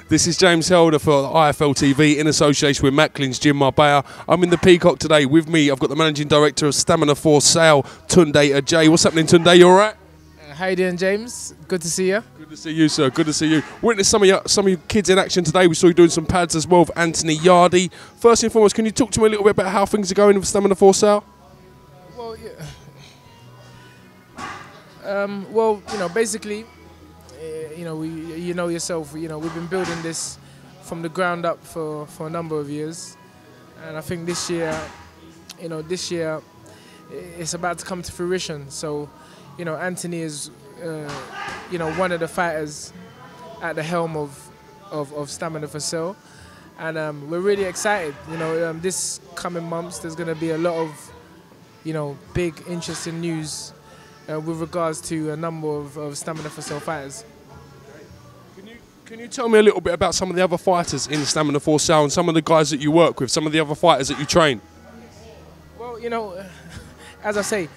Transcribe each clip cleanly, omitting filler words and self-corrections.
This is James Helder for IFL TV in association with Macklin's Gym Marbella. I'm in the Peacock today. With me, I've got the Managing Director of Stamina for Sale, Tunde Ajayi. What's happening, Tunde? You all right? How you doing, James? Good to see you. Good to see you, sir. Good to see you. Witnessed some of your kids in action today. We saw you doing some pads as well with Anthony Yarde. First and foremost, can you talk to me a little bit about how things are going with Stamina for Sale? Well, yeah. Basically, you know yourself. We've been building this from the ground up for a number of years, and I think this year it's about to come to fruition. So, Anthony is, one of the fighters at the helm of Stamina for Sale, and we're really excited. This coming months there's going to be a lot of, big interesting news with regards to a number of Stamina for Sale fighters. Can you tell me a little bit about some of the other fighters in Stamina for Sale and some of the guys that you work with, some of the other fighters that you train? Well, as I say,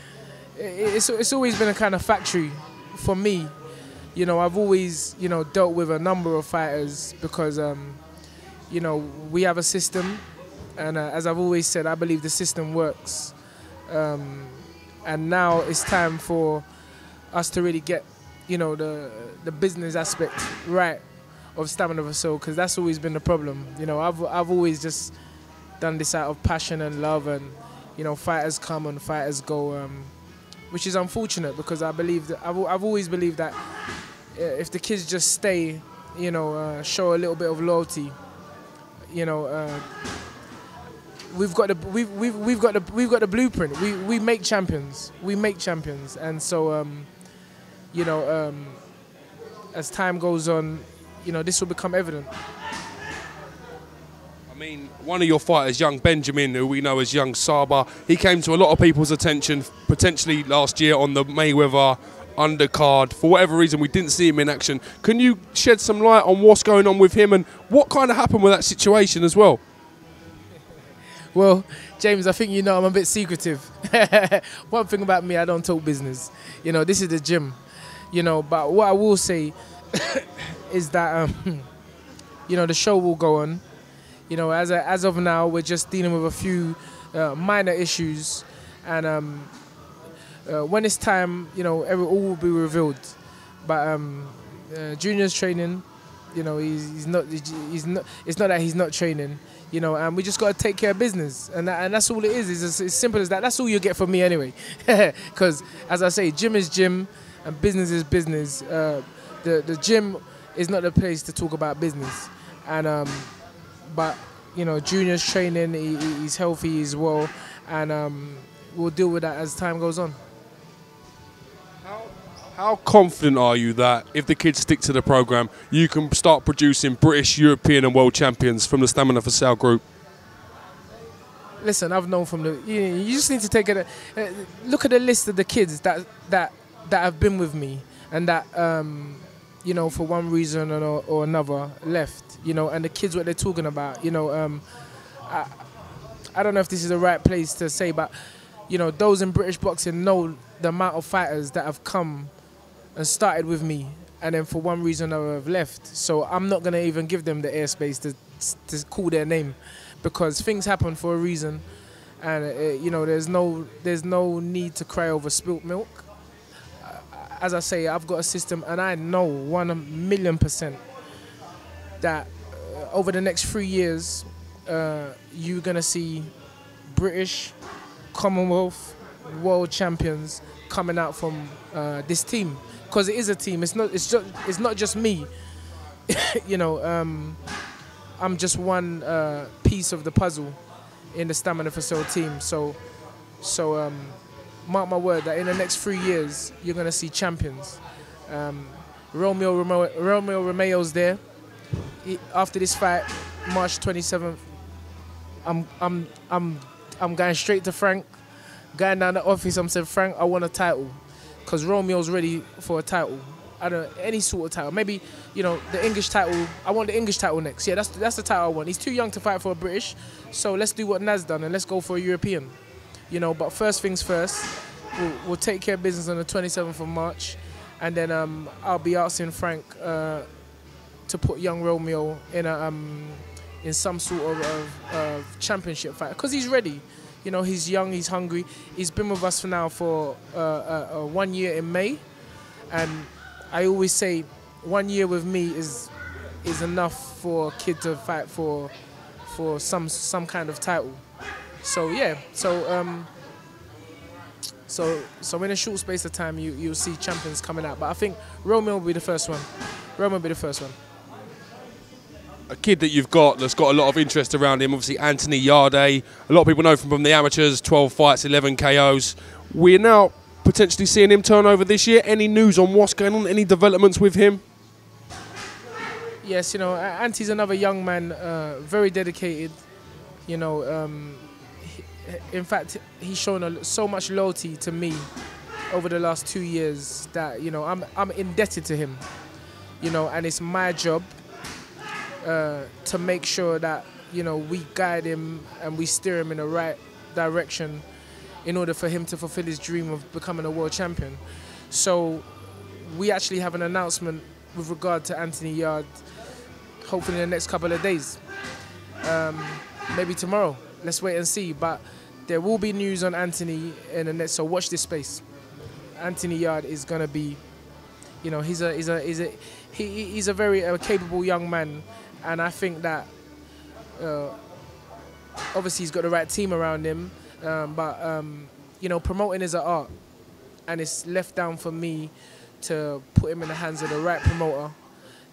it's always been a kind of factory for me. I've always, dealt with a number of fighters because, we have a system, and as I've always said, I believe the system works. And now it's time for us to really get, the business aspect right of Stamina for Sale, because that's always been the problem. I've always just done this out of passion and love, and fighters come and fighters go, which is unfortunate because I believe that I've always believed that if the kids just stay, show a little bit of loyalty, we've got the blueprint. We make champions. We make champions, and so as time goes on, this will become evident. I mean, one of your fighters, young Benjamin, who we know as young Saba, he came to a lot of people's attention potentially last year on the Mayweather undercard. For whatever reason, we didn't see him in action. Can you shed some light on what's going on with him and what kind of happened with that situation as well? Well, James, I think I'm a bit secretive. One thing about me, I don't talk business. This is the gym. But what I will say is that the show will go on. As of now, we're just dealing with a few minor issues, and when it's time, all will be revealed. But Junior's training. He's not. It's not that he's not training. And we just got to take care of business, and that's all it is. It's as simple as that. That's all you get from me anyway. Because as I say, gym is gym, and business is business. The gym is not the place to talk about business, and but Junior's training. He's healthy, he's well, and we'll deal with that as time goes on. How confident are you that if the kids stick to the program, you can start producing British, European and world champions from the Stamina for Sale group? Listen, I've known from the... You just need to take a look at the list of the kids that have been with me and that, for one reason or another left, and the kids, what they're talking about, I don't know if this is the right place to say, but, those in British boxing know the amount of fighters that have come and started with me, and then for one reason or another have left. So I'm not going to even give them the airspace to call their name, because things happen for a reason, and there's no need to cry over spilt milk. As I say, I've got a system, and I know 1,000,000% that over the next 3 years, you're going to see British, Commonwealth, world champions coming out from this team, because it is a team. It's not just me. I'm just one piece of the puzzle in the Stamina for Sale team. So mark my word that in the next 3 years you're gonna see champions. Romeo Romeo's there. After this fight, March 27th, I'm going straight to Frank. Going down the office, I'm saying, Frank, I want a title, because Romeo's ready for a title. Any sort of title. Maybe, the English title. I want the English title next. Yeah, that's the title I want. He's too young to fight for a British, so let's do what Naz done and let's go for a European. But first things first, we'll take care of business on the 27th of March, and then I'll be asking Frank to put young Romeo in some sort of championship fight, because he's ready. You know, he's young, he's hungry. He's been with us for 1 year in May, and I always say 1 year with me is enough for a kid to fight for some kind of title. So yeah, so in a short space of time you'll see champions coming out. But I think Romeo will be the first one. Romeo will be the first one. A kid that you've got that's got a lot of interest around him, obviously Anthony Yarde. A lot of people know from the amateurs, 12 fights, 11 KOs. We're now potentially seeing him turn over this year. Any news on what's going on? Any developments with him? Yes, you know, Anti's another young man, very dedicated. You know, in fact, he's shown so much loyalty to me over the last 2 years that, you know, I'm indebted to him. You know, and it's my job to make sure that, you know, we guide him and we steer him in the right direction in order for him to fulfill his dream of becoming a world champion. So we actually have an announcement with regard to Anthony Yarde, hopefully in the next couple of days. Maybe tomorrow. Let's wait and see. But there will be news on Anthony in the next, so watch this space. Anthony Yarde is going to be, you know, he's a very capable young man, and I think that obviously he's got the right team around him, but you know, promoting is an art, and it's left down for me to put him in the hands of the right promoter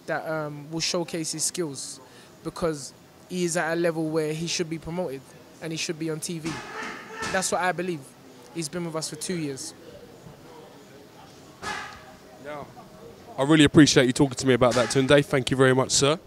that will showcase his skills, because he is at a level where he should be promoted and he should be on TV. That's what I believe. He's been with us for 2 years. I really appreciate you talking to me about that, Tunde. Thank you very much, sir.